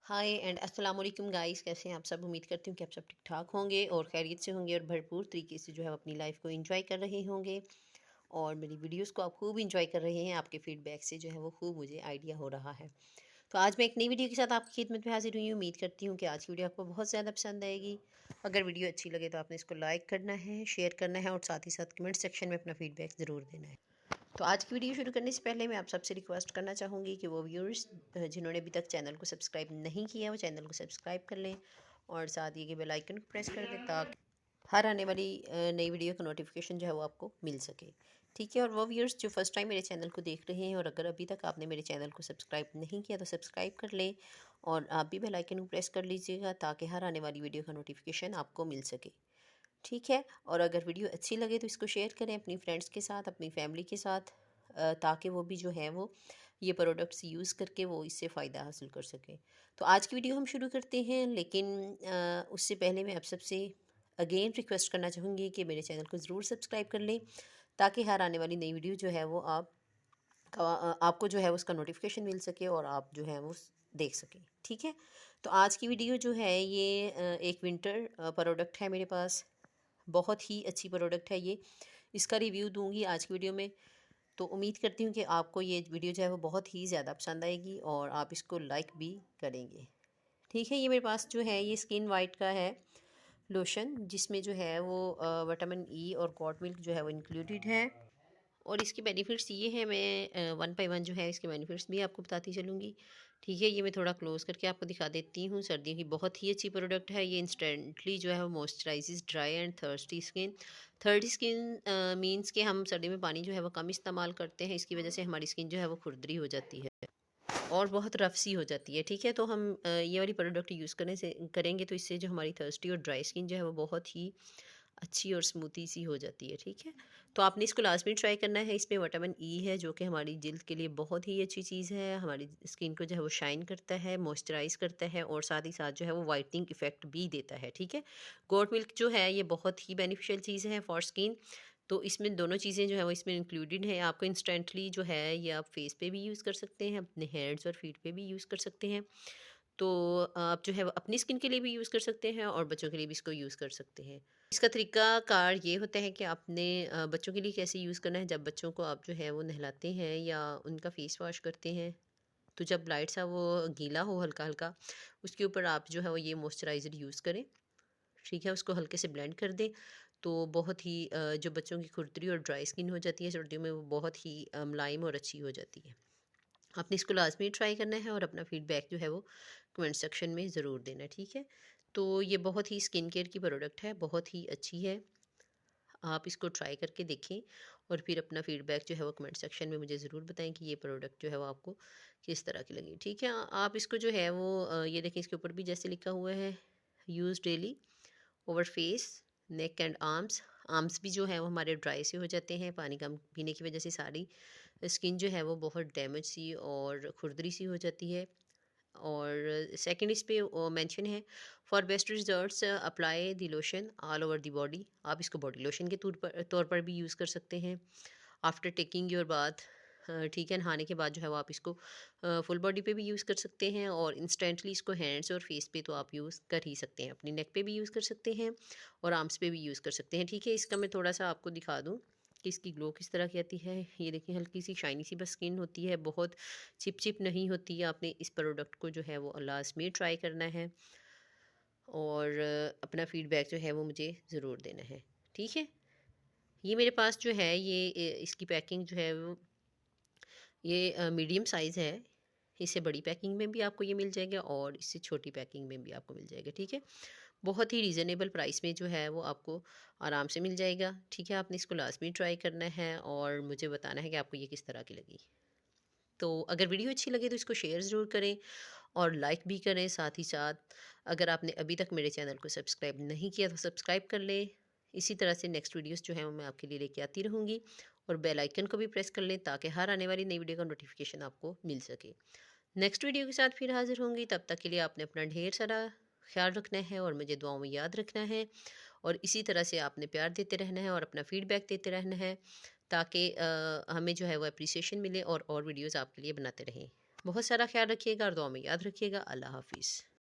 हाय and अस्सलाम वालेकुम guys, कैसे हैं आप सब। उम्मीद करती हूँ कि आप सब ठीक ठाक होंगे और खैरियत से होंगे और भरपूर तरीके से जो है अपनी लाइफ को एंजॉय कर रहे होंगे और मेरी वीडियोस को आप खूब एंजॉय कर रहे हैं। आपके फीडबैक से जो है वो खूब मुझे आइडिया हो रहा है। तो आज मैं एक नई वीडियो के साथ आपकी खिदमत में हाजिर हुई हूँ। उम्मीद करती हूँ कि आज की वीडियो आपको बहुत ज़्यादा पसंद आएगी। अगर वीडियो अच्छी लगे तो आपने इसको लाइक करना है, शेयर करना है और साथ ही साथ कमेंट सेक्शन में अपना फीडबैक ज़रूर देना है। तो आज की वीडियो शुरू करने से पहले मैं आप सबसे रिक्वेस्ट करना चाहूँगी कि वो व्यूअर्स जिन्होंने अभी तक चैनल को सब्सक्राइब नहीं किया वो चैनल को सब्सक्राइब कर लें और साथ ही के बेल आइकन को प्रेस कर दें ताकि हर आने वाली नई वीडियो का नोटिफिकेशन जो है वो आपको मिल सके। ठीक है। और वो व्यूअर्स जो फर्स्ट टाइम मेरे चैनल को देख रहे हैं और अगर अभी तक आपने मेरे चैनल को सब्सक्राइब नहीं किया तो सब्सक्राइब कर लें और आप भी बेल आइकन को प्रेस कर लीजिएगा ताकि हर आने वाली वीडियो का नोटिफिकेशन आपको मिल सके। ठीक है। और अगर वीडियो अच्छी लगे तो इसको शेयर करें अपनी फ्रेंड्स के साथ, अपनी फैमिली के साथ, ताकि वो भी जो है वो ये प्रोडक्ट्स यूज़ करके वो इससे फ़ायदा हासिल कर सकें। तो आज की वीडियो हम शुरू करते हैं, लेकिन उससे पहले मैं आप सबसे अगेन रिक्वेस्ट करना चाहूँगी कि मेरे चैनल को ज़रूर सब्सक्राइब कर लें ताकि हर आने वाली नई वीडियो जो है वो आपको जो है उसका नोटिफिकेशन मिल सके और आप जो है वो देख सकें। ठीक है। तो आज की वीडियो जो है ये एक विंटर प्रोडक्ट है मेरे पास। बहुत ही अच्छी प्रोडक्ट है ये। इसका रिव्यू दूंगी आज की वीडियो में। तो उम्मीद करती हूँ कि आपको ये वीडियो जो है वो बहुत ही ज़्यादा पसंद आएगी और आप इसको लाइक भी करेंगे। ठीक है। ये मेरे पास जो है ये स्किन वाइट का है लोशन, जिसमें जो है वो विटामिन ई और कॉड मिल्क जो है वो इंक्लूडेड है। और इसके बेनिफिट्स ये हैं, मैं वन बाय वन जो है इसके बेनिफिट्स भी आपको बताती चलूँगी। ठीक है। ये मैं थोड़ा क्लोज़ करके आपको दिखा देती हूँ। सर्दियों की बहुत ही अच्छी प्रोडक्ट है ये। इंस्टेंटली जो है वो moisturises dry and thirsty skin. Thirsty skin means कि हम सर्दी में पानी जो है वो कम इस्तेमाल करते हैं, इसकी वजह से हमारी स्किन जो है वो खुरदरी हो जाती है और बहुत रफ सी हो जाती है। ठीक है। तो हम ये वाली प्रोडक्ट यूज़ करने से करेंगे तो इससे जो हमारी थर्स्टी और ड्राई स्किन जो है वो बहुत ही अच्छी और स्मूथी सी हो जाती है। ठीक है। तो आपने इसको लास्ट में ट्राई करना है। इसमें विटामिन ई है जो कि हमारी जिल्द के लिए बहुत ही अच्छी चीज़ है। हमारी स्किन को जो है वो शाइन करता है, मॉइस्चराइज करता है और साथ ही साथ जो है वो वाइटनिंग इफेक्ट भी देता है। ठीक है। गोट मिल्क जो है ये बहुत ही बेनिफिशियल चीज़ है फॉर स्किन। तो इसमें दोनों चीज़ें जो है वो इसमें इंक्लूडेड है। आपको इंस्टेंटली जो है ये आप फेस पे भी यूज़ कर सकते हैं, अपने हैंड्स और फीट पे भी यूज़ कर सकते हैं। तो आप जो है वो अपनी स्किन के लिए भी यूज़ कर सकते हैं और बच्चों के लिए भी इसको यूज़ कर सकते हैं। इसका तरीका कार ये होता है कि आपने बच्चों के लिए कैसे यूज़ करना है। जब बच्चों को आप जो है वो नहलाते हैं या उनका फेस वॉश करते हैं तो जब लाइट सा वो गीला हो हल्का हल्का, उसके ऊपर आप जो है वो ये मॉइस्चराइज़र यूज़ करें। ठीक है। उसको हल्के से ब्लेंड कर दें तो बहुत ही जो बच्चों की खुरदरी और ड्राई स्किन हो जाती है सर्दियों में वो बहुत ही मुलायम और अच्छी हो जाती है। आपने इसको लाजमी ट्राई करना है और अपना फीडबैक जो है वो कमेंट सेक्शन में ज़रूर देना। ठीक है। तो ये बहुत ही स्किन केयर की प्रोडक्ट है, बहुत ही अच्छी है। आप इसको ट्राई करके देखें और फिर अपना फीडबैक जो है वो कमेंट सेक्शन में मुझे ज़रूर बताएं कि ये प्रोडक्ट जो है वो आपको किस तरह की लगी। ठीक है। आप इसको जो है वो ये देखें, इसके ऊपर भी जैसे लिखा हुआ है use daily over face, neck and arms. Arms भी जो है वो हमारे ड्राई से हो जाते हैं पानी कम पीने की वजह से। सारी स्किन जो है वो बहुत डैमेज सी और खुरदरी सी हो जाती है। और सेकंड इस पे मेंशन है for best results apply the lotion all over the body. आप इसको बॉडी लोशन के तौर पर भी यूज़ कर सकते हैं आफ्टर टेकिंग योर बाथ। ठीक है। नहाने के बाद जो है वो आप इसको फुल बॉडी पे भी यूज़ कर सकते हैं और इंस्टेंटली इसको हैंड्स और फेस पे तो आप यूज़ कर ही सकते हैं, अपनी नेक पे भी यूज़ कर सकते हैं और आर्म्स पे भी यूज़ कर सकते हैं। ठीक है। इसका मैं थोड़ा सा आपको दिखा दूँ कि इसकी ग्लो किस तरह की आती है। ये देखिए हल्की सी शाइनी सी बस स्किन होती है, बहुत चिप चिप नहीं होती है। आपने इस प्रोडक्ट को जो है वो लाजमी ट्राई करना है और अपना फीडबैक जो है वो मुझे ज़रूर देना है। ठीक है। ये मेरे पास जो है ये इसकी पैकिंग जो है वो ये मीडियम साइज़ है। इससे बड़ी पैकिंग में भी आपको ये मिल जाएगा और इससे छोटी पैकिंग में भी आपको मिल जाएगा। ठीक है। बहुत ही रीज़नेबल प्राइस में जो है वो आपको आराम से मिल जाएगा। ठीक है। आपने इसको लाजमी ट्राई करना है और मुझे बताना है कि आपको ये किस तरह की लगी। तो अगर वीडियो अच्छी लगे तो इसको शेयर ज़रूर करें और लाइक भी करें। साथ ही साथ अगर आपने अभी तक मेरे चैनल को सब्सक्राइब नहीं किया तो सब्सक्राइब कर लें। इसी तरह से नेक्स्ट वीडियोस जो हैं वो मैं आपके लिए लेके आती रहूँगी और बेल आइकन को भी प्रेस कर लें ताकि हर आने वाली नई वीडियो का नोटिफिकेशन आपको मिल सके। नेक्स्ट वीडियो के साथ फिर हाजिर होंगी। तब तक के लिए आपने अपना ढेर सारा ख्याल रखना है और मुझे दुआओं में याद रखना है और इसी तरह से आपने प्यार देते रहना है और अपना फीडबैक देते रहना है ताकि हमें जो है वो अप्रिसिएशन मिले और वीडियोज़ आपके लिए बनाते रहें। बहुत सारा ख्याल रखिएगा और दुआ में याद रखिएगा। अल्लाह हाफिज़।